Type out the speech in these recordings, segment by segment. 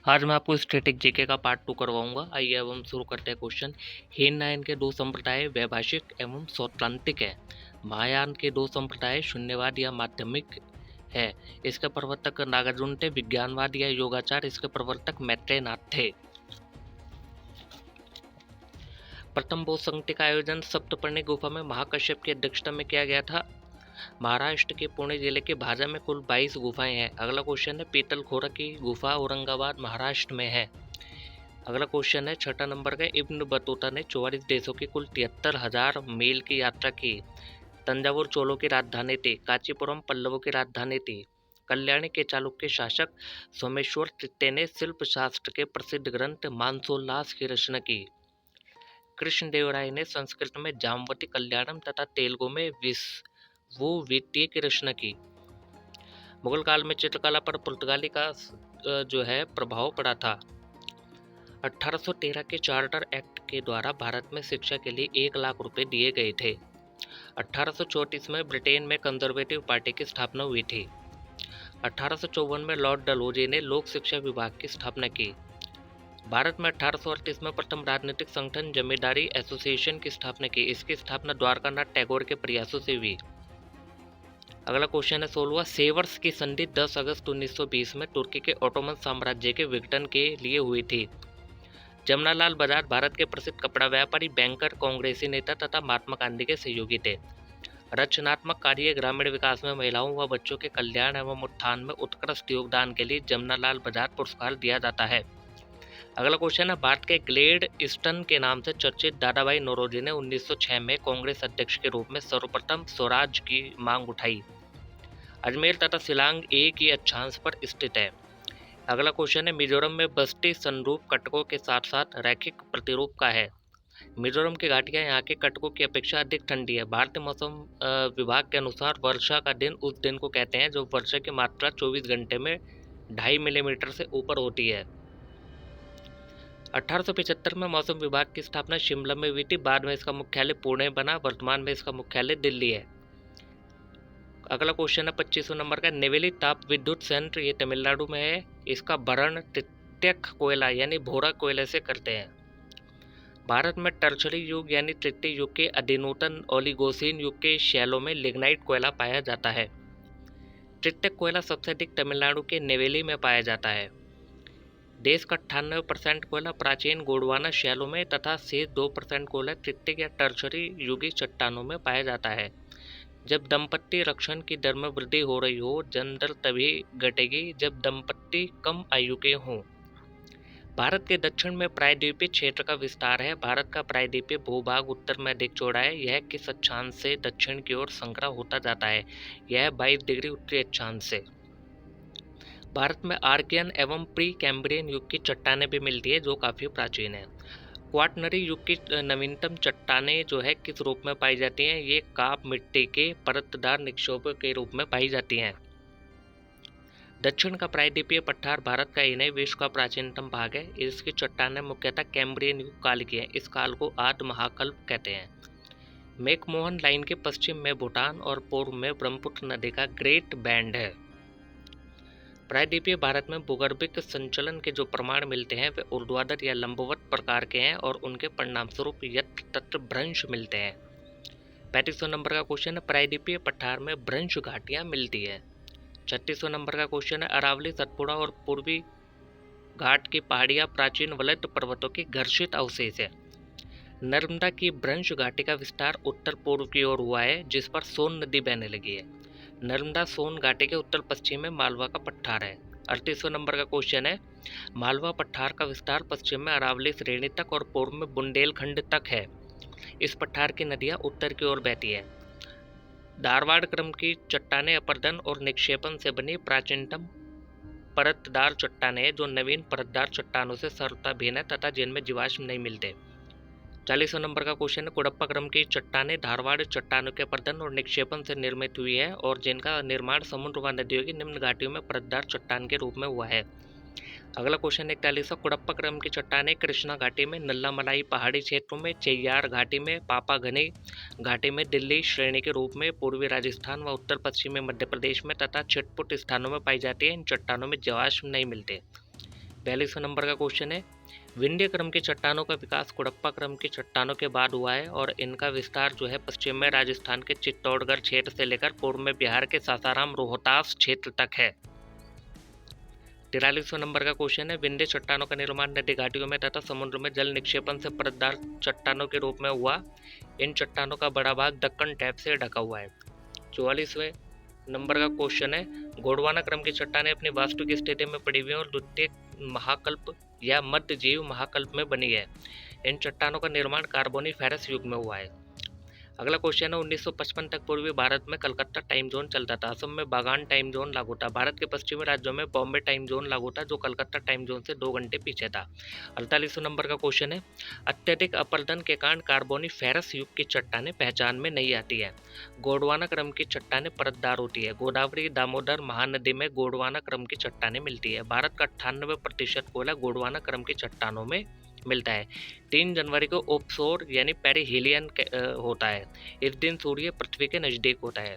आज मैं आपको स्टैटिक जीके का पार्ट 2 करवाऊंगा। आइए अब हम शुरू करते हैं क्वेश्चन। हीनयान के दो संप्रदाय वैभाषिक एवं सौत्रांतिक है। महायान के दो संप्रदाय शून्यवाद या माध्यमिक है। इसके प्रवर्तक नागार्जुन थे। विज्ञानवाद या योगाचार, इसके प्रवर्तक मैत्रेयनाथ थे। प्रथम बौद्ध संगति का आयोजन सप्तपर्णी गुफा में महाकश्यप की अध्यक्षता में किया गया था। महाराष्ट्र के पुणे जिले के भाजा में कुल 22 गुफाएं हैं। अगला क्वेश्चन है पीतलखोरा की गुफा औरंगाबाद महाराष्ट्र में है। अगला क्वेश्चन है 6 नंबर का, इब्न बतूता ने 44 देशों की कुल 73,000 मील की यात्रा की। तंजावुर चोलों की राजधानी थी। कांचीपुरम पल्लवों की राजधानी थी। कल्याणी के चालुक्य शासक सोमेश्वर तृतीय ने शिल्प शास्त्र के प्रसिद्ध ग्रंथ मानसोल्लास की रचना की। कृष्णदेवराय ने संस्कृत में जामवती कल्याणम तथा तेलुगु में विश्वोवित्तीय की रचना की। मुगल काल में चित्रकला पर पुर्तगाली का जो है प्रभाव पड़ा था। 1813 के चार्टर एक्ट के द्वारा भारत में शिक्षा के लिए 1 लाख रुपए दिए गए थे। 1834 में ब्रिटेन में कंजर्वेटिव पार्टी की स्थापना हुई थी। 1854 में लॉर्ड डलहौजी ने लोक शिक्षा विभाग की स्थापना की। भारत में 1838 में प्रथम राजनीतिक संगठन जमींदारी एसोसिएशन की स्थापना की। इसकी स्थापना द्वारकानाथ टैगोर के प्रयासों से हुई। अगला क्वेश्चन है 16वां, सेवर्स की संधि 10 अगस्त 1920 में तुर्की के ओटोमन साम्राज्य के विघटन के लिए हुई थी। जमनालाल बजाज भारत के प्रसिद्ध कपड़ा व्यापारी, बैंकर, कांग्रेसी नेता तथा महात्मा गांधी के सहयोगी थे। रचनात्मक कार्य, ग्रामीण विकास में महिलाओं व बच्चों के कल्याण एवं उत्थान में उत्कृष्ट योगदान के लिए जमनालाल बजाज पुरस्कार दिया जाता है। अगला क्वेश्चन है भारत के ग्लेड ईस्टर्न के नाम से चर्चित दादाभाई नौरोजी ने 1906 में कांग्रेस अध्यक्ष के रूप में सर्वप्रथम स्वराज की मांग उठाई। अजमेर तथा शिलांग एक ही अक्षांश पर स्थित है। अगला क्वेश्चन है मिजोरम में बस्ती संरूप कटकों के साथ साथ रैखिक प्रतिरूप का है। मिजोरम की घाटियां यहाँ के कटकों की अपेक्षा अधिक ठंडी है। भारतीय मौसम विभाग के अनुसार वर्षा का दिन उस दिन को कहते हैं जो वर्षा की मात्रा 24 घंटे में 2.5 मिलीमीटर से ऊपर होती है। 1875 में मौसम विभाग की स्थापना शिमला में हुई थी। बाद में इसका मुख्यालय पुणे बना। वर्तमान में इसका मुख्यालय दिल्ली है। अगला क्वेश्चन है 25 नंबर का, नेवेली ताप विद्युत संयंत्र ये तमिलनाडु में है। इसका भरण तृतीयक कोयला यानी भोरा कोयले से करते हैं। भारत में टर्शरी युग यानी तृतीय युग के अधुनातन ओलिगोसीन युग के शैलों में लिग्नाइट कोयला पाया जाता है। तृतीयक कोयला सबसे अधिक तमिलनाडु के नेवेली में पाया जाता है। देश का 98% कोयला प्राचीन गोंडवाना शैलों में तथा शेष 2% कोयला तृतीयक या टर्शरी युगी चट्टानों में पाया जाता है। जब दंपत्ति रक्षण की दर में वृद्धि हो रही हो, जन दर तभी घटेगी जब दंपत्ति कम आयु के हों। भारत के दक्षिण में प्रायद्वीपीय क्षेत्र का विस्तार है। भारत का प्रायद्वीपीय भूभाग उत्तर में अधिक चौड़ा है। यह किस अक्षांश से दक्षिण की ओर संकरा होता जाता है? यह 22 डिग्री उत्तरी अक्षांश से। भारत में आर्कियन एवं प्री कैम्ब्रियन युग की चट्टानें भी मिलती है जो काफ़ी प्राचीन है। क्वाटरनरी युग की नवीनतम चट्टानें जो है किस रूप में पाई जाती हैं? ये काप मिट्टी के परतदार निक्षेपों के रूप में पाई जाती हैं। दक्षिण का प्रायद्वीपीय पठार भारत का ही नहीं विश्व का प्राचीनतम भाग है। इसकी चट्टानें मुख्यतः कैम्ब्रियन युग काल की हैं। इस काल को आद्य महाकल्प कहते हैं। मैकमोहन लाइन के पश्चिम में भूटान और पूर्व में ब्रह्मपुत्र नदी का ग्रेट बैंड है। प्रायद्वीपीय भारत में भूगर्भिक संचलन के जो प्रमाण मिलते हैं वे ऊर्ध्वाधर या लंबवत प्रकार के हैं और उनके परिणामस्वरूप यत्र तत्र भ्रंश मिलते हैं। 35 नंबर का क्वेश्चन है प्रायद्वीपीय पठार में भ्रंश घाटियां मिलती है। 36 नंबर का क्वेश्चन है अरावली, सतपुड़ा और पूर्वी घाट की पहाड़ियां प्राचीन वलय पर्वतों की घर्षित अवशेष है। नर्मदा की भ्रंश घाटी का विस्तार उत्तर पूर्व की ओर हुआ है जिस पर सोन नदी बहने लगी है। नर्मदा सोन घाटी के उत्तर पश्चिम में मालवा का पठार है। 38वां नंबर का क्वेश्चन है मालवा पठार का विस्तार पश्चिम में अरावली श्रेणी तक और पूर्व में बुंदेलखंड तक है। इस पठार की नदियां उत्तर की ओर बहती है। धारवाड़ क्रम की चट्टानें अपर्दन और निक्षेपण से बनी प्राचीनतम परतदार चट्टानें जो नवीन परतदार चट्टानों से सर्वथा भिन्न है तथा जिनमें जीवाश्म नहीं मिलते। 40वां नंबर का क्वेश्चन है कुडप्पा क्रम की चट्टानें धारवाड़ चट्टानों के पर्दन और निक्षेपण से निर्मित हुई है और जिनका निर्माण समुद्र व नदियों की निम्न घाटियों में परतदार चट्टान के रूप में हुआ है। अगला क्वेश्चन 41वां कुडप्पा क्रम की चट्टानें कृष्णा घाटी में, नल्लामलाई पहाड़ी क्षेत्रों में, चेय्यार घाटी में, पापाघनी घाटी में, दिल्ली श्रेणी के रूप में, पूर्वी राजस्थान व उत्तर पश्चिमी मध्य प्रदेश में तथा छिटपुट स्थानों में पाई जाती है। इन चट्टानों में जीवाश्म नहीं मिलते। 42वें नंबर का क्वेश्चन है, विंध्य क्रम की चट्टानों का विकास कुड़प्पा क्रम की चट्टानों के बाद हुआ है और इनका विस्तार जो है पश्चिम में राजस्थान के चित्तौड़गढ़ क्षेत्र से लेकर पूर्व में बिहार के सासाराम रोहतास क्षेत्र तक है। 43वें नंबर का क्वेश्चन है, विंध्य चट्टानों का निर्माण नदी घाटियों में तथा समुद्र में जल निक्षेपण से परतदार चट्टानों के रूप में हुआ। इन चट्टानों का बड़ा भाग दक्कन टैप से ढका हुआ है। 44वें नंबर का क्वेश्चन है, गोंडवाना क्रम की चट्टानें अपनी वास्तविक स्थिति में पड़ी हुई और द्वितीय महाकल्प या मध्यजीव महाकल्प में बनी है। इन चट्टानों का निर्माण कार्बोनिफेरस युग में हुआ है। अगला क्वेश्चन है, 1955 तक पूर्वी भारत में कलकत्ता टाइम जोन चलता था। असम में बागान टाइम जोन लागू था। भारत के पश्चिमी राज्यों में बॉम्बे टाइम जोन लागू था, जो कलकत्ता टाइम जोन से 2 घंटे पीछे था। 48वें नंबर का क्वेश्चन है, अत्यधिक अपरदन के कारण कार्बोनिफेरस युग की चट्टानें पहचान में नहीं आती है। गोंडवाना क्रम की चट्टानें परतदार होती है। गोदावरी दामोदर महानदी में गोंडवाना क्रम की चट्टानें मिलती है। भारत का 98% कोयला गोंडवाना क्रम की चट्टानों में मिलता है। 3 जनवरी को ऑफशोर यानी पेरिहेलियन होता है। इस दिन सूर्य पृथ्वी के नज़दीक होता है।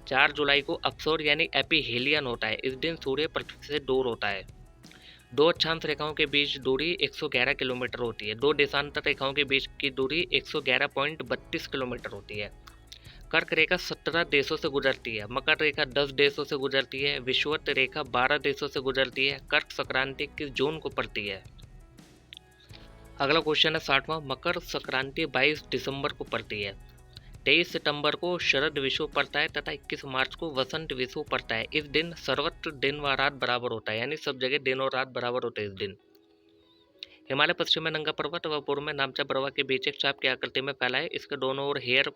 4 जुलाई को अपसोर यानी एपिहेलियन होता है। इस दिन सूर्य पृथ्वी से दूर होता है। 2 अक्षांश रेखाओं के बीच दूरी 111 किलोमीटर होती है। 2 देशांतर रेखाओं के बीच की दूरी 111.32 किलोमीटर होती है। कर्क रेखा 17 देशों से गुजरती है। मकर रेखा 10 देशों से गुजरती है। विषुवत रेखा 12 देशों से गुजरती है। कर्क संक्रांति किस जून को पड़ती है? अगला क्वेश्चन है 60वां, मकर संक्रांति 22 दिसंबर को पड़ती है। 23 सितंबर को शरद विषु पड़ता है तथा 21 मार्च को वसंत विषु पड़ता है। इस दिन सर्वत्र दिन व रात बराबर होता है, यानी सब जगह दिन और रात बराबर होते हैं इस दिन। हिमालय पश्चिम में नंगा पर्वत व पूर्व में नामचा बरवा के बीच एक चाप की आकृति में फैला है। इसके दोनों ओर हेयर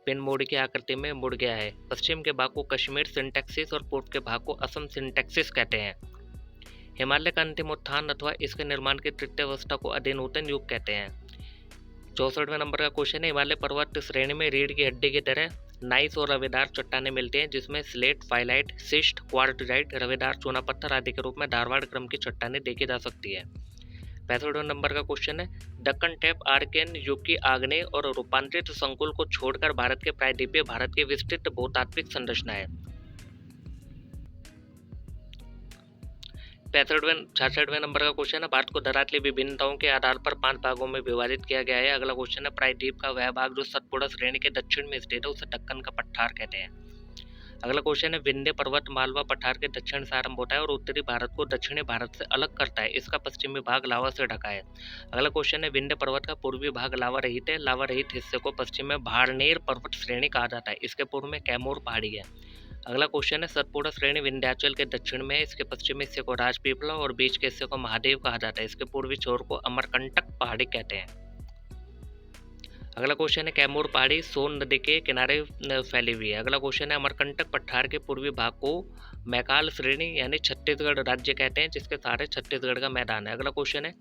पिन मोड़ की आकृति में मुड़ गया है। पश्चिम के भाग को कश्मीर सिंटैक्सिस और पूर्व के भाग को असम सिंटैक्सिस कहते हैं। हिमालय का अंतिम उत्थान अथवा इसके निर्माण की तृतीय अवस्था को अधीनोतन युग कहते हैं। 64वें नंबर का क्वेश्चन है, हिमालय पर्वत श्रेणी में रीढ़ की हड्डी की तरह नाइस और रवेदार चट्टानें मिलती हैं, जिसमें स्लेट, फाइलाइट, सिस्ट, क्वार्टजाइट, रवेदार चूना पत्थर आदि के रूप में धारवाड़ क्रम की चट्टानें देखी जा सकती है। 65वें नंबर का क्वेश्चन है, दक्कन टैप आर्कियन युग की आग्नेय और रूपांतरित संकुल को छोड़कर भारत के प्रायद्वीपीय भारत की विस्तृत भूतात्विक संरचना है। 66वें नंबर का क्वेश्चन है, भारत को धरातलीय विभिन्नताओं के आधार पर 5 भागों में विभाजित किया गया है। अगला क्वेश्चन है, प्रायद्वीप का वह भाग जो सतपुड़ा श्रेणी के दक्षिण में स्थित है उसे दक्कन का पठार कहते हैं। अगला क्वेश्चन है, विंध्य पर्वत मालवा पठार के दक्षिण से आरंभ होता है और उत्तरी भारत को दक्षिणी भारत से अलग करता है। इसका पश्चिमी भाग लावा से ढका है। अगला क्वेश्चन है, विंध्य पर्वत का पूर्वी भाग लावा रहित है। लावा रहित हिस्से को पश्चिम में भारनेर पर्वत श्रेणी कहा जाता है। इसके पूर्व में कैमूर पहाड़ी है। अगला क्वेश्चन है, सतपुड़ा श्रेणी विंध्याचल के दक्षिण में है। इसके पश्चिमी हिस्से को राजपीपला और बीच के हिस्से को महादेव कहा जाता है। इसके पूर्वी छोर को अमरकंटक पहाड़ी कहते हैं। अगला क्वेश्चन है, कैमूर पहाड़ी सोन नदी के किनारे फैली हुई है। अगला क्वेश्चन है, अमरकंटक पठार के पूर्वी भाग को मैकाल श्रेणी यानी छत्तीसगढ़ राज्य कहते हैं, जिसके सहारे छत्तीसगढ़ का मैदान है। अगला क्वेश्चन है,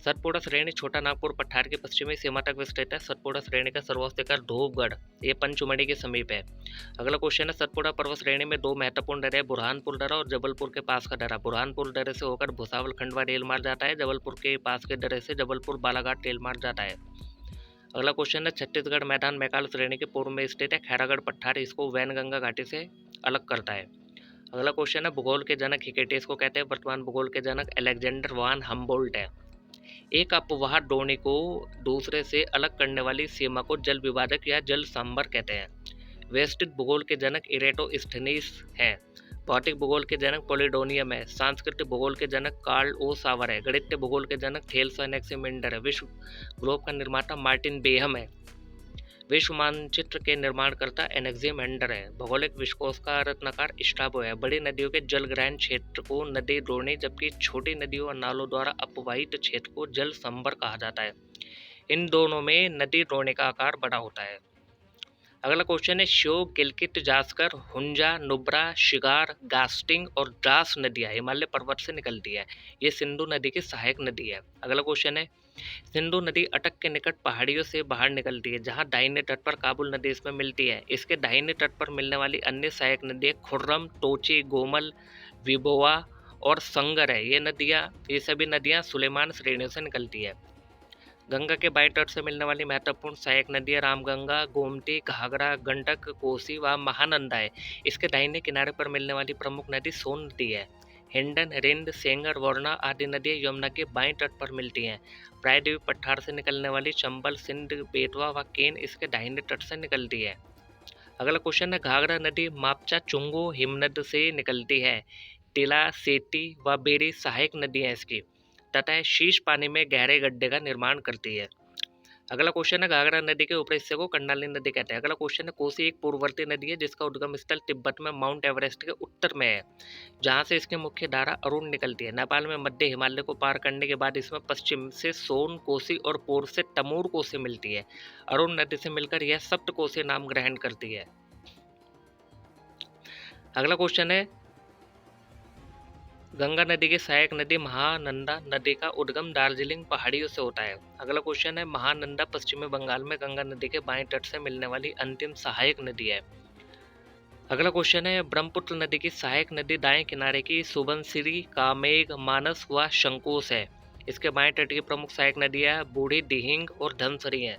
सतपुड़ा श्रेणी छोटा नागपुर पठार की पश्चिमी सीमा तक विस्तृत है। सतपुड़ा श्रेणी का सर्वोच्च शिखर धूपगढ़ ये पंचमढ़ी के समीप है। अगला क्वेश्चन है, सतपुड़ा पर्वत श्रेणी में 2 महत्वपूर्ण दर्रे बुरहानपुर दर्रा और जबलपुर के पास का दर्रा। बुरहानपुर दर्रे से होकर भुसावल खंडवा रेल मार्ग जाता है। जबलपुर के पास के दर्रे से जबलपुर बालाघाट रेल मार्ग जाता है। अगला क्वेश्चन है, छत्तीसगढ़ मैदान मैकाल श्रेणी के पूर्व में स्थित है। खैरागढ़ पठार इसको वैनगंगा घाटी से अलग करता है। अगला क्वेश्चन है, भूगोल के जनक हिकेटियस को कहते हैं। वर्तमान भूगोल के जनक अलेक्जेंडर वान हम्बोल्ट है। एक अपवाह द्रोणी को दूसरे से अलग करने वाली सीमा को जल विभाजक या जल सांबर कहते हैं। व्यवस्थित भूगोल के जनक इरेटोस्थेनीस है। भौतिक भूगोल के जनक पोलिडोनियम है। सांस्कृतिक भूगोल के जनक कार्ल ओ सावर है। गणितीय भूगोल के जनक थेल्स एनेक्सिमेंडर है। विश्व ग्लोब का निर्माता मार्टिन बेहम है। विश्व मानचित्र के निर्माणकर्ता एनेक्सिमेंडर है। भौगोलिक विश्वकोश का रत्नाकर स्ट्राबो है। बड़ी नदियों के जलग्रहण क्षेत्र को नदी द्रोणी, जबकि छोटी नदियों और नालों द्वारा अपवाहित क्षेत्र को जल संबर कहा जाता है। इन दोनों में नदी द्रोणी का आकार बड़ा होता है। अगला क्वेश्चन है, श्योक, गिलगित, जास्कर, हुंजा, नुब्रा, शिगार, गास्टिंग और द्रास नदियाँ हिमालय पर्वत से निकलती है। ये सिंधु नदी की सहायक नदी है। अगला क्वेश्चन है, सिंधु नदी अटक के निकट पहाड़ियों से बाहर निकलती है, जहाँ दाहिने तट पर काबुल नदी इसमें मिलती है। इसके दाहिने तट पर मिलने वाली अन्य सहायक नदियाँ खुर्रम, टोची, गोमल, विबोआ और संगर है। ये सभी नदियाँ सुलेमान श्रेणियों से निकलती है। गंगा के बाएं तट से मिलने वाली महत्वपूर्ण सहायक नदियाँ रामगंगा, गोमती, घाघरा, गंडक, कोसी व महानंदा है। इसके दाहिने किनारे पर मिलने वाली प्रमुख नदी सोन नदी है। हिंडन, रिंद, सेंगर, वरुणा आदि नदियाँ यमुना के बाएं तट पर मिलती हैं। प्रायद्वीप पठार से निकलने वाली चंबल, सिंध, बेतवा व केन इसके दाहिने तट से निकलती है। अगला क्वेश्चन है, घाघरा नदी मापचा चुंगो हिमनद से निकलती है। तिला, सेती व बेरी सहायक नदियाँ इसकी तथा शीर्ष पानी में गहरे गड्ढे का निर्माण करती है। अगला क्वेश्चन है, घाघरा नदी के ऊपरी हिस्से को कर्णाली नदी कहते हैं। अगला क्वेश्चन है, कोसी एक पूर्ववर्ती नदी है जिसका उद्गम स्थल तिब्बत में माउंट एवरेस्ट के उत्तर में है, जहां से इसकी मुख्य धारा अरुण निकलती है। नेपाल में मध्य हिमालय को पार करने के बाद इसमें पश्चिम से सोन कोसी और पूर्व से तमूर कोसी मिलती है। अरुण नदी से मिलकर यह सप्त कोसी नाम ग्रहण करती है। अगला क्वेश्चन है, गंगा नदी की सहायक नदी महानंदा नदी का उद्गम दार्जिलिंग पहाड़ियों से होता है। अगला क्वेश्चन है, महानंदा पश्चिमी बंगाल में गंगा नदी के बाएं तट से मिलने वाली अंतिम सहायक नदी है। अगला क्वेश्चन है, ब्रह्मपुत्र नदी की सहायक नदी दाएं किनारे की सुबनसिरी, कामेघ, मानस व शंकुश है। इसके बाएं तट की प्रमुख सहायक नदियां बूढ़ी, दिहिंग और धनसरी हैं।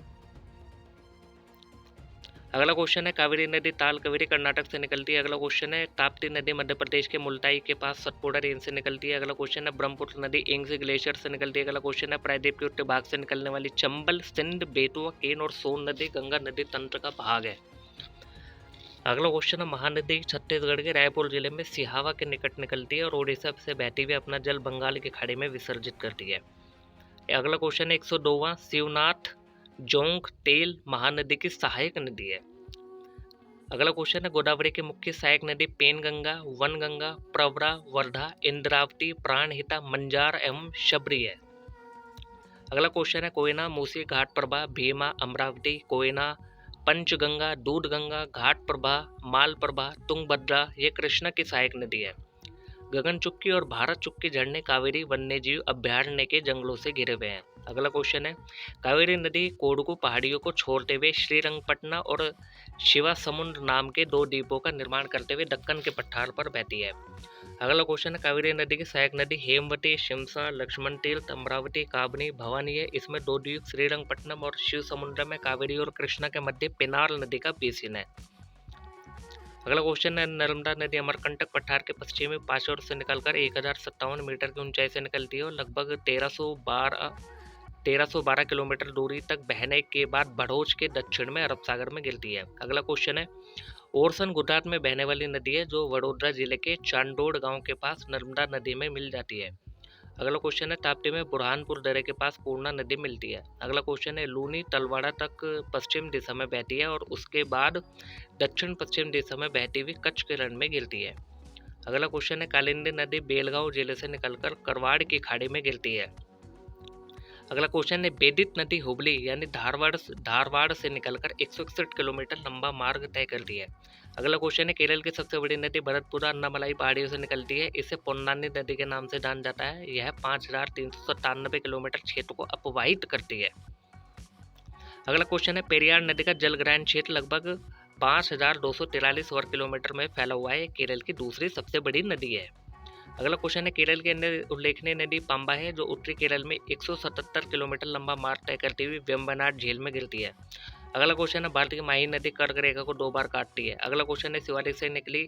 अगला क्वेश्चन है, कावेरी नदी ताल कावेरी कर्नाटक से निकलती है। अगला क्वेश्चन है, ताप्ती नदी मध्य प्रदेश के मुल्ताई के पास सतपुड़ा रेंज से निकलती है। अगला क्वेश्चन है, ब्रह्मपुत्र नदी एंग्स ग्लेशियर से निकलती है। अगला क्वेश्चन है, प्रायद्वीप के उत्तर भाग से निकलने वाली चंबल, सिंध, बेतवा, केन और सोन नदी गंगा नदी तंत्र का भाग है। अगला क्वेश्चन है, महानदी छत्तीसगढ़ के रायपुर जिले में सिहावा के निकट निकलती है और ओडिशा से बहती हुई अपना जल बंगाल की खाड़ी में विसर्जित करती है। अगला क्वेश्चन है, 102वां, शिवनाथ जोंक तेल महानदी की सहायक नदी है। अगला क्वेश्चन है, गोदावरी की मुख्य सहायक नदी पेनगंगा, वनगंगा, प्रवरा, वर्धा, इंद्रावती, प्राणहिता, मंजार एवं शबरी है। अगला क्वेश्चन है, कोयना, मूसी, घाट प्रभा, भीमा, अमरावती, कोयना, पंचगंगा, दूधगंगा, घाट प्रभा, माल प्रभा, तुंगभद्रा ये कृष्णा की सहायक नदी है। गगन चुक्की और भारत चुक्की झरने कावेरी वन्यजीव अभ्यारण्य के जंगलों से घिरे हुए हैं। अगला क्वेश्चन है, कावेरी नदी कोडगु पहाड़ियों को छोड़ते हुए श्रीरंगपटना और शिवासमुद्र नाम के दो द्वीपों का निर्माण करते हुए दक्कन के पठार पर बहती है। अगला क्वेश्चन है, कावेरी नदी की सहायक नदी हेमवती, शिमसा, लक्ष्मण तीर्थ, अमरावती, काबनी, भवानी है। इसमें दो द्वीप श्रीरंगपट्टनम और शिव समुद्र में कावेरी और कृष्णा के मध्य पेनार नदी का बेसिन है। अगला क्वेश्चन है, नर्मदा नदी अमरकंटक पठार के पश्चिमी पार्श्व से निकलकर 1057 मीटर की ऊंचाई से निकलती है और लगभग 1312 किलोमीटर दूरी तक बहने के बाद भड़ोच के दक्षिण में अरब सागर में गिरती है। अगला क्वेश्चन है, ओरसन गुजरात में बहने वाली नदी है जो वडोदरा जिले के चांदोड़ गांव के पास नर्मदा नदी में मिल जाती है। अगला क्वेश्चन है, ताप्ती में बुरहानपुर दर्रे के पास पूर्णा नदी मिलती है। अगला क्वेश्चन है, लूनी तलवाड़ा तक पश्चिम दिशा में बहती है और उसके बाद दक्षिण पश्चिम दिशा में बहती हुई कच्छ के रण में गिरती है। अगला क्वेश्चन है, कालिंदी नदी बेलगांव जिले से निकलकर करवाड़ की खाड़ी में गिरती है। अगला क्वेश्चन है, बेदित नदी हुबली यानी धारवाड़ से निकलकर 161 किलोमीटर लंबा मार्ग तय करती है। अगला क्वेश्चन है, केरल की सबसे बड़ी नदी भरतपुरा अन्नामलाई पहाड़ियों से निकलती है। इसे पोन्नानी नदी के नाम से जाना जाता है। यह 5397 किलोमीटर क्षेत्र को अपवाहित करती है। अगला क्वेश्चन है, पेरियार नदी का जलग्रहण क्षेत्र लगभग 5243 वर्ग किलोमीटर में फैला हुआ है। केरल की दूसरी सबसे बड़ी नदी है। अगला क्वेश्चन है, केरल की अन्य उल्लेखनीय नदी पंबा है जो उत्तरी केरल में 177 किलोमीटर लंबा मार्ग तय करती हुई वेम्बनाड झील में गिरती है। अगला क्वेश्चन है, भारत की माही नदी कर्क रेखा को 2 बार काटती है। अगला क्वेश्चन है, शिवालिक से निकली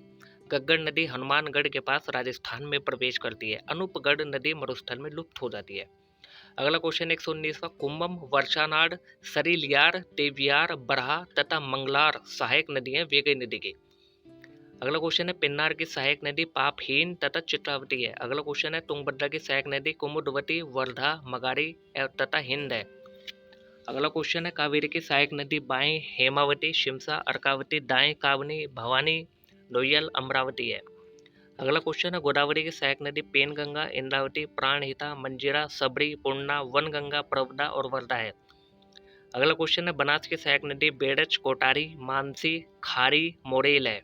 गग्गड़ नदी हनुमानगढ़ के पास राजस्थान में प्रवेश करती है। अनूपगढ़ नदी मरुस्थल में लुप्त हो जाती है। अगला क्वेश्चन 119वां, कुंभम, वर्षानाड, सरीलियार, तेवियार, बरहा तथा मंगलार सहायक नदी है वेगई नदी की। अगला क्वेश्चन है, पिन्नार की सहायक नदी पापहीन तथा चित्रावती है। अगला क्वेश्चन है, तुंगभद्रा की सहायक नदी कुमुदवती, वर्धा, मगारी तथा हिंद है। अगला क्वेश्चन है, कावेरी की सहायक नदी बाएं हेमावती, शिमसा, अर्कावती, दाएं काबनी, भवानी, नोयल, अमरावती है। अगला क्वेश्चन है, गोदावरी की सहायक नदी पेनगंगा, इंद्रावती, प्राणहिता, मंजीरा, सबरी, पूर्णा, वनगंगा, प्रवदा और वर्धा है। अगला क्वेश्चन है, बनास की सहायक नदी बेड़च, कोटारी, मानसी, खारी, मोरेल है।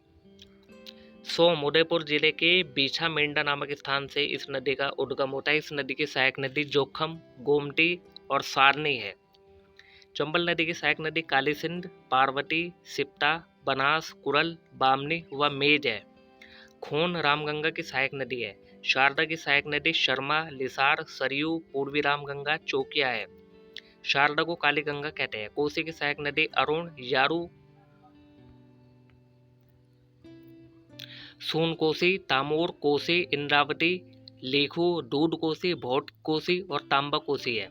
सोम उदयपुर जिले के बीछा मेंढा नामक स्थान से इस नदी का उद्गम होता है। इस नदी की सहायक नदी जोखम, गोमती और सारनी है। चंबल नदी की सहायक नदी काली सिंध, पार्वती, सिप्ता, बनास, कुरल, बामनी व मेज है। खून रामगंगा की सहायक नदी है। शारदा की सहायक नदी शर्मा, लिसार, सरयू, पूर्वी रामगंगा, चौकिया है। शारदा को काली गंगा कहते हैं। कोसी की सहायक नदी अरुण, यारू, सूनकोसी, तामोर कोसी, इंद्रावती, लेखू, दूध कोसी, भोट कोसी और तांबा कोसी है।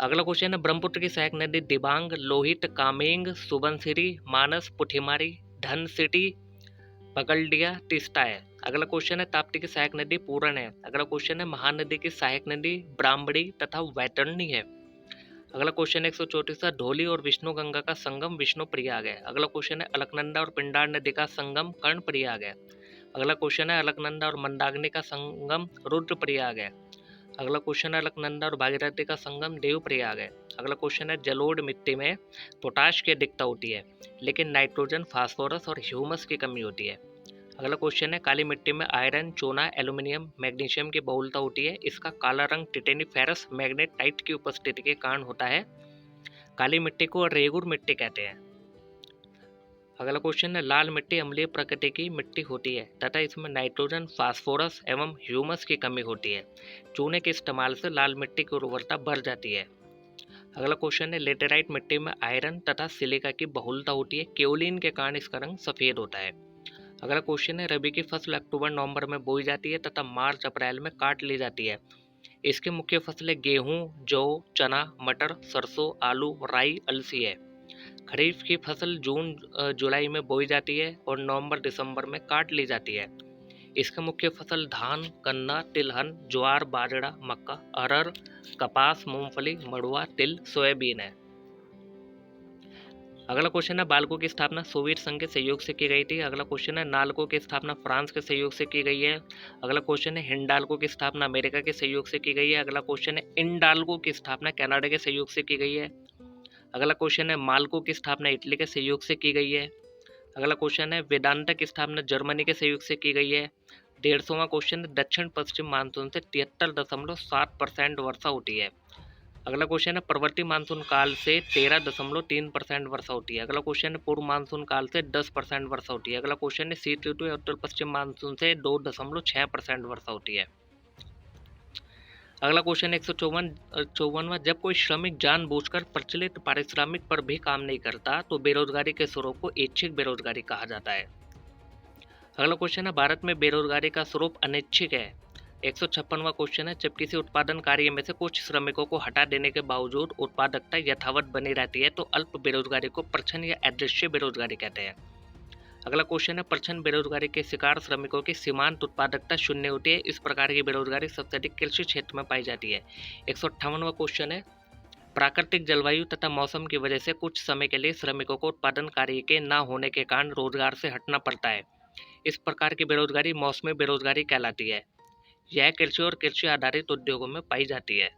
अगला क्वेश्चन है ब्रह्मपुत्र की सहायक नदी दिबांग, लोहित, कामेंग, सुबनसिरी, मानस, पुठिमारी, धन सिटी, पगलडिया, तीस्ता है। अगला क्वेश्चन है ताप्ती की सहायक नदी पूरन है। अगला क्वेश्चन है महानदी की सहायक नदी ब्राह्मणी तथा वैतरणी है। अगला क्वेश्चन है 134 ढोली और विष्णु गंगा का संगम विष्णु प्रयाग है। अगला क्वेश्चन है अलकनंदा और पिंडार नदी का संगम कर्ण प्रयाग है। अगला क्वेश्चन है अलकनंदा और मंदाकिनी का संगम रुद्र प्रयाग है। अगला क्वेश्चन है अलकनंदा और भागीरथी का संगम देव प्रयाग है। अगला क्वेश्चन है जलोढ़ मिट्टी में पोटाश की अधिकता होती है लेकिन नाइट्रोजन, फास्फोरस और ह्यूमस की कमी होती है। अगला क्वेश्चन है काली मिट्टी में आयरन, चूना, एल्यूमिनियम, मैग्नीशियम की बहुलता होती है। इसका काला रंग टिटेनिफेरस मैग्नेटाइट की उपस्थिति के कारण होता है। काली मिट्टी को रेगुर मिट्टी कहते हैं। अगला क्वेश्चन है लाल मिट्टी अम्लीय प्रकृति की मिट्टी होती है तथा इसमें नाइट्रोजन, फास्फोरस एवं ह्यूमस की कमी होती है। चूने के इस्तेमाल से लाल मिट्टी की उर्वरता बढ़ जाती है। अगला क्वेश्चन है लेटेराइट मिट्टी में आयरन तथा सिलिका की बहुलता होती है। केओलिन के कारण इसका रंग सफेद होता है। अगला क्वेश्चन है रबी की फसल अक्टूबर नवंबर में बोई जाती है तथा मार्च अप्रैल में काट ली जाती है। इसकी मुख्य फसलें गेहूं, जौ, चना, मटर, सरसों, आलू, राई, अलसी है। खरीफ की फसल जून जुलाई में बोई जाती है और नवंबर दिसंबर में काट ली जाती है। इसके मुख्य फसल धान, गन्ना, तिलहन, ज्वार, बाजरा, मक्का, अरहर, कपास, मूंगफली, मड़ुआ, तिल, सोयाबीन है। अगला क्वेश्चन है बाल्को की स्थापना सोवियत संघ के सहयोग से की गई थी। अगला क्वेश्चन है नाल्को की स्थापना फ्रांस के सहयोग से की गई है। अगला क्वेश्चन है हिंडाल्को की स्थापना अमेरिका के सहयोग से की गई है। अगला क्वेश्चन है इंडाल्को की स्थापना कनाडा के सहयोग से की गई है। अगला क्वेश्चन है माल्को की स्थापना इटली के सहयोग से की गई है। अगला क्वेश्चन है वेदांता की स्थापना जर्मनी के सहयोग से की गई है। 150वां क्वेश्चन है दक्षिण पश्चिम मानसून से 73.7% वर्षा होती है। अगला क्वेश्चन है प्रवर्ती मानसून काल से 13.3% वर्षा होती है। अगला क्वेश्चन है पूर्व मानसून काल से 10% वर्षा होती है। अगला क्वेश्चन है शीत ऋतु या उत्तर पश्चिम मानसून से 2.6% वर्षा होती है। अगला क्वेश्चन है 154वां जब कोई श्रमिक जानबूझकर प्रचलित पारिश्रमिक पर भी काम नहीं करता तो बेरोजगारी के स्वरूप को ऐच्छिक बेरोजगारी कहा जाता है। अगला क्वेश्चन है भारत में बेरोजगारी का स्वरूप अनैच्छिक है। 156वां क्वेश्चन है जब किसी उत्पादन कार्य में से कुछ श्रमिकों को हटा देने के बावजूद उत्पादकता यथावत बनी रहती है तो अल्प बेरोजगारी को प्रच्छन्न या अदृश्य बेरोजगारी कहते हैं। अगला क्वेश्चन है प्रच्छन्न बेरोजगारी के शिकार श्रमिकों की सीमांत उत्पादकता शून्य होती है। इस प्रकार की बेरोजगारी सबसे अधिक कृषि क्षेत्र में पाई जाती है। 158वां क्वेश्चन है प्राकृतिक जलवायु तथा मौसम की वजह से कुछ समय के लिए श्रमिकों को उत्पादन कार्य के न होने के कारण रोजगार से हटना पड़ता है। इस प्रकार की बेरोजगारी मौसमी बेरोजगारी कहलाती है। यह कृषि और कृषि आधारित उद्योगों में पाई जाती है।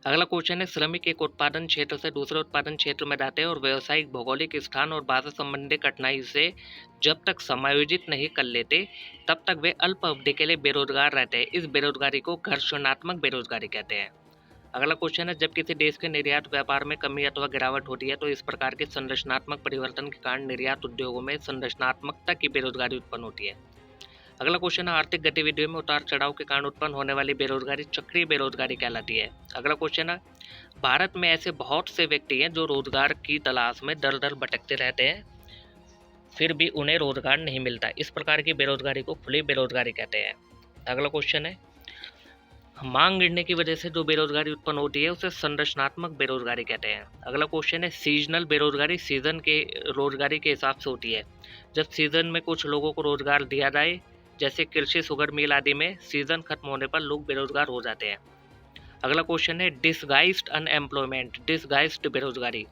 अगला क्वेश्चन है श्रमिक एक उत्पादन क्षेत्र से दूसरे उत्पादन क्षेत्र में जाते हैं और व्यावसायिक, भौगोलिक स्थान और भाषा संबंधी कठिनाई से जब तक समायोजित नहीं कर लेते तब तक वे अल्प अवधि के लिए बेरोजगार रहते हैं। इस बेरोजगारी को घर्षणात्मक बेरोजगारी कहते हैं। अगला क्वेश्चन है जब किसी देश के निर्यात व्यापार में कमी अथवा गिरावट होती है तो इस प्रकार के संरचनात्मक परिवर्तन के कारण निर्यात उद्योगों में संरचनात्मकता की बेरोजगारी उत्पन्न होती है। अगला क्वेश्चन है आर्थिक गतिविधियों में उतार चढ़ाव के कारण उत्पन्न होने वाली बेरोजगारी चक्रीय बेरोजगारी कहलाती है। अगला क्वेश्चन है भारत में ऐसे बहुत से व्यक्ति हैं जो रोजगार की तलाश में दर दर भटकते रहते हैं फिर भी उन्हें रोजगार नहीं मिलता। इस प्रकार की बेरोजगारी को खुली बेरोजगारी कहते हैं। अगला क्वेश्चन है मांग गिरने की वजह से जो बेरोजगारी उत्पन्न होती है उसे संरचनात्मक बेरोजगारी कहते हैं। अगला क्वेश्चन है सीजनल बेरोजगारी सीजन के रोजगारी के हिसाब से होती है। जब सीजन में कुछ लोगों को रोजगार दिया जाए जैसे कृषि, शुगर मिल आदि में सीजन खत्म होने पर लोग बेरोजगार हो जाते हैं। अगला क्वेश्चन है डिसगाइज्ड अनएम्प्लॉयमेंट डिसगाइज्ड बेरोजगारी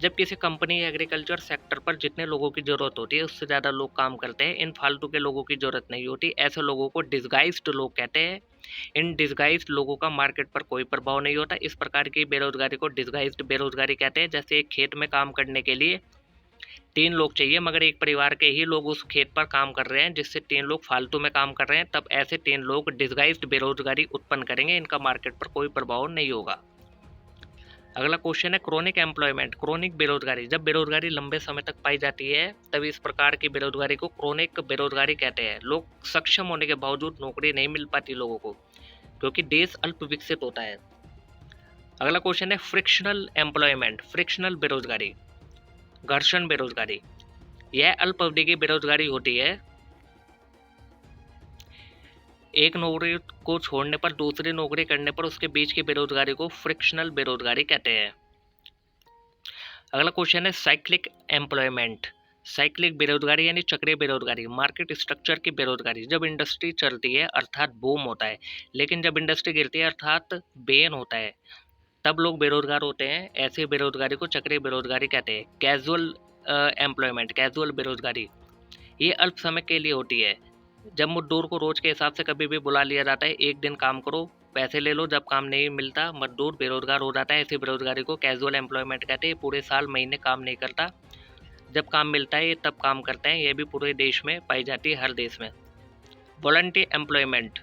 जब किसी कंपनी या एग्रीकल्चर सेक्टर पर जितने लोगों की जरूरत होती है उससे ज़्यादा लोग काम करते हैं, इन फालतू के लोगों की जरूरत नहीं होती, ऐसे लोगों को डिसगाइज्ड लोग कहते हैं। इन डिसगाइज्ड लोगों का मार्केट पर कोई प्रभाव नहीं होता। इस प्रकार की बेरोजगारी को डिसगाइज्ड बेरोजगारी कहते हैं। जैसे एक खेत में काम करने के लिए 3 लोग चाहिए मगर एक परिवार के ही लोग उस खेत पर काम कर रहे हैं जिससे 3 लोग फालतू में काम कर रहे हैं, तब ऐसे 3 लोग डिसगाइज्ड बेरोजगारी उत्पन्न करेंगे, इनका मार्केट पर कोई प्रभाव नहीं होगा। अगला क्वेश्चन है क्रोनिक एम्प्लॉयमेंट क्रोनिक बेरोजगारी जब बेरोजगारी लंबे समय तक पाई जाती है तब इस प्रकार की बेरोजगारी को क्रोनिक बेरोजगारी कहते हैं। लोग सक्षम होने के बावजूद नौकरी नहीं मिल पाती लोगों को क्योंकि देश अल्प विकसित होता है। अगला क्वेश्चन है फ्रिक्शनल एम्प्लॉयमेंट फ्रिक्शनल बेरोजगारी घर्षण बेरोजगारी यह अल्प अवधि की बेरोजगारी होती है। एक नौकरी को छोड़ने पर दूसरी नौकरी करने पर उसके बीच की बेरोजगारी को फ्रिक्शनल बेरोजगारी कहते हैं। अगला क्वेश्चन है साइक्लिक एम्प्लॉयमेंट। साइक्लिक बेरोजगारी यानी चक्रीय बेरोजगारी, मार्केट स्ट्रक्चर की बेरोजगारी। जब इंडस्ट्री चलती है अर्थात बूम होता है, लेकिन जब इंडस्ट्री गिरती है अर्थात बेन होता है, तब लोग बेरोजगार होते हैं। ऐसी बेरोजगारी को चक्रीय बेरोजगारी कहते हैं। कैजुअल एम्प्लॉयमेंट, कैजुअल बेरोजगारी, ये अल्प समय के लिए होती है। जब मजदूर को रोज के हिसाब से कभी भी बुला लिया जाता है, एक दिन काम करो पैसे ले लो, जब काम नहीं मिलता मजदूर बेरोजगार हो जाता है। ऐसी बेरोजगारी को कैजुअल एम्प्लॉयमेंट कहते हैं। पूरे साल महीने काम नहीं करता, जब काम मिलता है ये तब काम करते हैं। ये भी पूरे देश में पाई जाती है, हर देश में। Voluntary employment.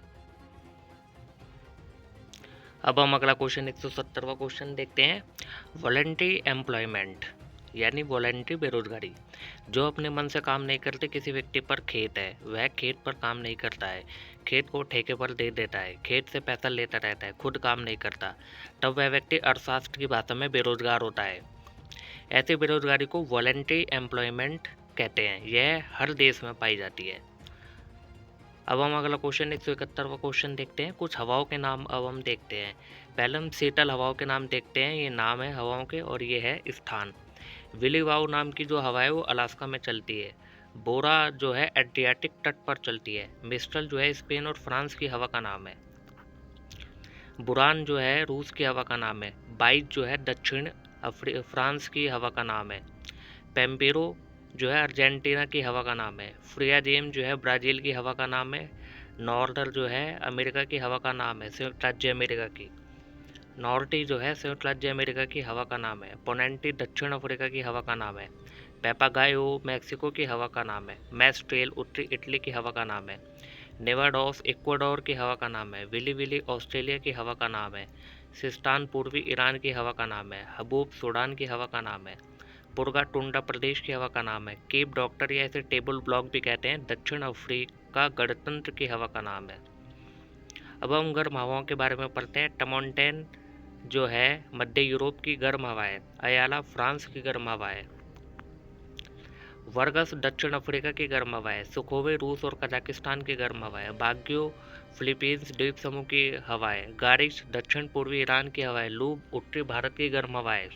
अब हम अगला क्वेश्चन 170वां क्वेश्चन देखते हैं। वॉलंटरी एम्प्लॉयमेंट यानी वॉलंटरी बेरोजगारी। जो अपने मन से काम नहीं करते, किसी व्यक्ति पर खेत है, वह खेत पर काम नहीं करता है, खेत को ठेके पर दे देता है, खेत से पैसा लेता रहता है, खुद काम नहीं करता, तब वह व्यक्ति अर्थशास्त्र की भाषा में बेरोजगार होता है। ऐसी बेरोजगारी को वॉलंटरी एम्प्लॉयमेंट कहते हैं। यह हर देश में पाई जाती है। अब हम अगला क्वेश्चन 171वां क्वेश्चन देखते हैं। कुछ हवाओं के नाम अब हम देखते हैं। पहले हम शीतल हवाओं के नाम देखते हैं। ये नाम है हवाओं के और ये है स्थान। विली वाओ नाम की जो हवा है वो अलास्का में चलती है। बोरा जो है एड्रियाटिक तट पर चलती है। मिस्ट्रल जो है स्पेन और फ्रांस की हवा का नाम है। बुरान जो है रूस की हवा का नाम है। बाइज जो है दक्षिण फ्रांस की हवा का नाम है। पेम्पेरो जो है अर्जेंटीना की हवा का नाम है। फ्रियाजेम जो है ब्राज़ील की हवा का नाम है। नॉर्दर जो है अमेरिका की हवा का नाम है, संयुक्त राज्य अमेरिका की। नॉर्टी जो है संयुक्त राज्य अमेरिका की हवा का नाम है। पोनेंटी दक्षिण अफ्रीका की हवा का नाम है। पेपागायो मैक्सिको की हवा का नाम है। मैस्ट्रेल उत्तरी इटली की हवा का नाम है। नेवाडोस इक्वाडोर की हवा का नाम है। विली विली ऑस्ट्रेलिया की हवा का नाम है। सिस्तान पूर्वी ईरान की हवा का नाम है। हबूब सूडान की हवा का नाम है। पुरगा टुंडा प्रदेश की हवा का नाम है। केप डॉक्टर या इसे टेबल ब्लॉक भी कहते हैं, दक्षिण अफ्रीका गणतंत्र की हवा का नाम है। अब हम गर्म हवाओं के बारे में पढ़ते हैं। टमोंटेन जो है मध्य यूरोप की गर्म हवा है। अयाला फ्रांस की गर्म हवा है। वर्गस दक्षिण अफ्रीका की गर्म हवा है। सुखोवे रूस और कजाकिस्तान की गर्म हवा है। बाग्यो फिलीपींस द्वीप समूह की हवा है। गारिश दक्षिण पूर्वी ईरान की हवा है। लूब उत्तरी भारत की गर्म हवा है।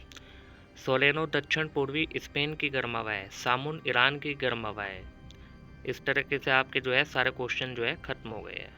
सोलेनो दक्षिण पूर्वी स्पेन की गर्म हवा है। सामुन ईरान की गर्म हवा है। इस तरीके से आपके जो है सारे क्वेश्चन जो है खत्म हो गए हैं।